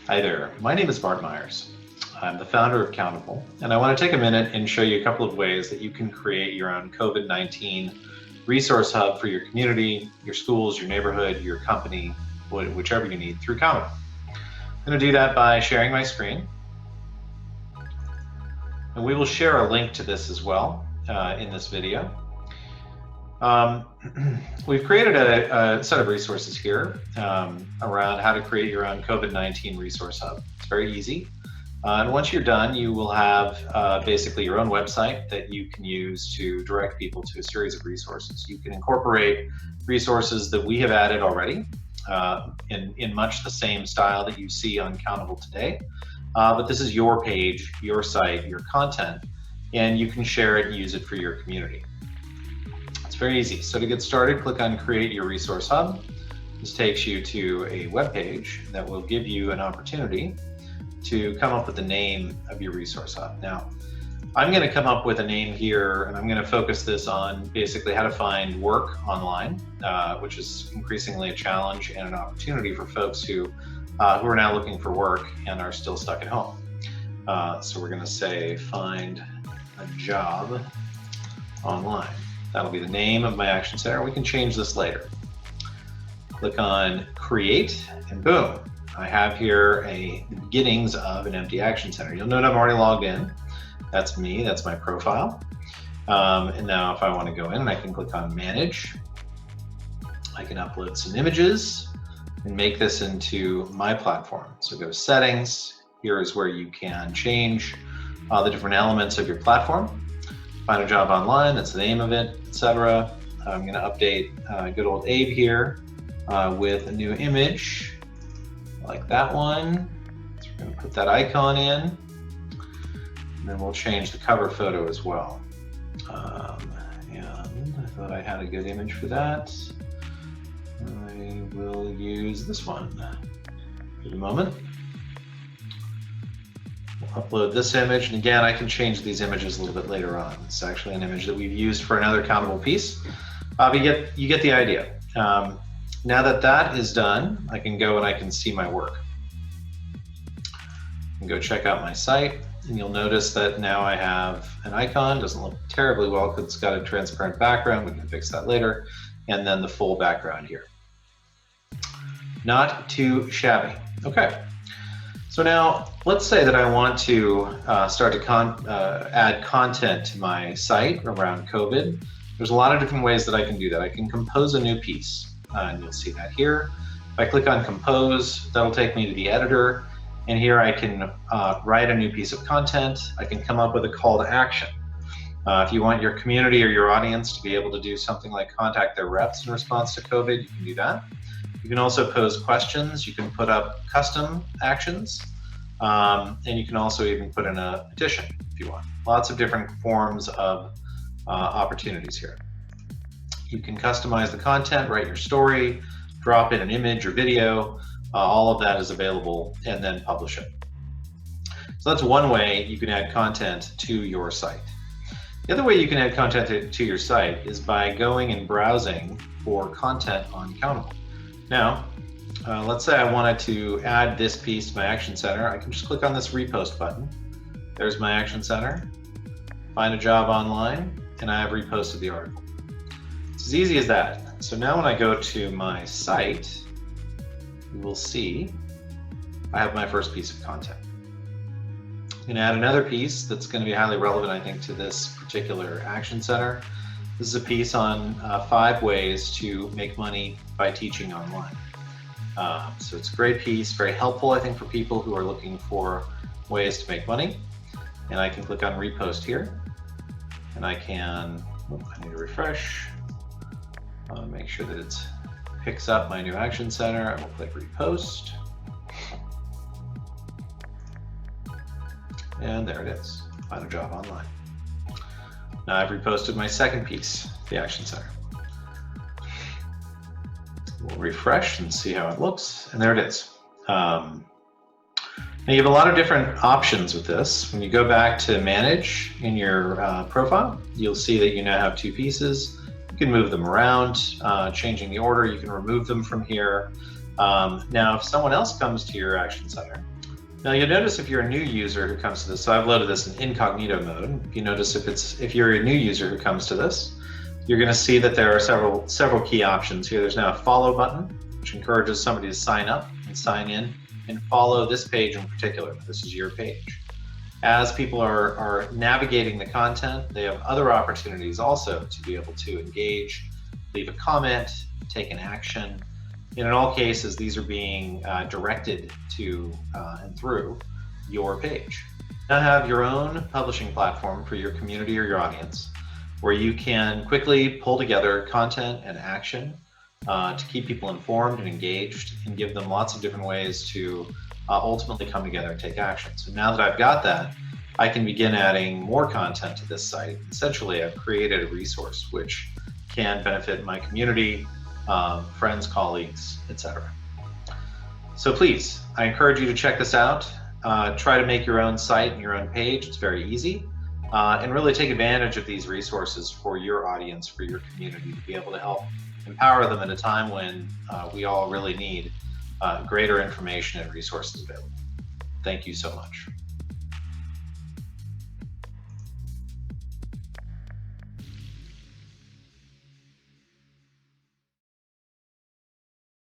Hi there, my name is Bart Myers. I'm the founder of Countable, and I want to take a minute and show you a couple of ways that you can create your own COVID-19 resource hub for your community, your schools, your neighborhood, your company, whichever you need through Countable. I'm going to do that by sharing my screen. And we will share a link to this as well in this video. We've created a set of resources here around how to create your own COVID-19 resource hub. It's very easy. And once you're done, you will have basically your own website that you can use to direct people to a series of resources. You can incorporate resources that we have added already in much the same style that you see on Countable today. But this is your page, your site, your content, and you can share it and use it for your community. It's very easy. So to get started, click on Create Your Resource Hub. This takes you to a web page that will give you an opportunity to come up with the name of your resource hub. Now, I'm going to come up with a name here, and I'm going to focus this on basically how to find work online, which is increasingly a challenge and an opportunity for folks who are now looking for work and are still stuck at home. So we're going to say find a job online. That'll be the name of my action center. We can change this later. Click on Create, and boom, I have here the beginnings of an empty action center. You'll note I'm already logged in. That's me, that's my profile. And now if I want to go in, and I can click on Manage. I can upload some images and make this into my platform. So go to Settings. Here is where you can change the different elements of your platform. Find a job online, that's the name of it, etc. I'm going to update good old Abe here with a new image like that one. So we're going to put that icon in, and then we'll change the cover photo as well. And I thought I had a good image for that. I will use this one. Give it a moment. Upload this image, and again, I can change these images a little bit later on. It's actually an image that we've used for another Countable piece, but you get the idea. Now that that is done, I can go and I can see my work. I can go check out my site, and you'll notice that now I have an icon. Doesn't look terribly well because it's got a transparent background. We can fix that later, and then the full background here. Not too shabby. Okay. So now, let's say that I want to start to add content to my site around COVID. There's a lot of different ways that I can do that. I can compose a new piece, and you'll see that here. If I click on Compose, that'll take me to the editor, and here I can write a new piece of content. I can come up with a call to action. If you want your community or your audience to be able to do something like contact their reps in response to COVID, you can do that. You can also pose questions. You can put up custom actions, and you can also even put in a petition if you want. Lots of different forms of opportunities here. You can customize the content, write your story, drop in an image or video. All of that is available, and then publish it. So that's one way you can add content to your site. The other way you can add content to your site is by going and browsing for content on Countable. Now, let's say I wanted to add this piece to my action center. I can just click on this Repost button. There's my action center. Find a job online, and I have reposted the article. It's as easy as that. So now when I go to my site, you will see I have my first piece of content. I'm going to add another piece that's going to be highly relevant, I think, to this particular action center. This is a piece on 5 ways to make money by teaching online. So it's a great piece, very helpful, I think, for people who are looking for ways to make money. And I can click on Repost here, and I can, I need to refresh. Make sure that it picks up my new action center. I will click Repost. And there it is, find a job online. Now I've reposted my second piece, the action center. We'll refresh and see how it looks, and there it is. Now you have a lot of different options with this. When you go back to Manage in your profile, you'll see that you now have 2 pieces. You can move them around, changing the order. You can remove them from here. Now, if someone else comes to your action center Now you'll notice if you're a new user who comes to this, so I've loaded this in incognito mode. If you notice if you're a new user who comes to this, you're going to see that there are several key options here. There's now a follow button, which encourages somebody to sign up and sign in and follow this page in particular. This is your page. As people are navigating the content, they have other opportunities also to be able to engage, leave a comment, take an action. And in all cases, these are being directed to and through your page. Now have your own publishing platform for your community or your audience, where you can quickly pull together content and action to keep people informed and engaged and give them lots of different ways to ultimately come together and take action. So now that I've got that, I can begin adding more content to this site. Essentially, I've created a resource which can benefit my community, friends, colleagues, etc. So please, I encourage you to check this out. Try to make your own site and your own page. It's very easy. And really take advantage of these resources for your audience, for your community, to be able to help empower them at a time when we all really need greater information and resources available. Thank you so much.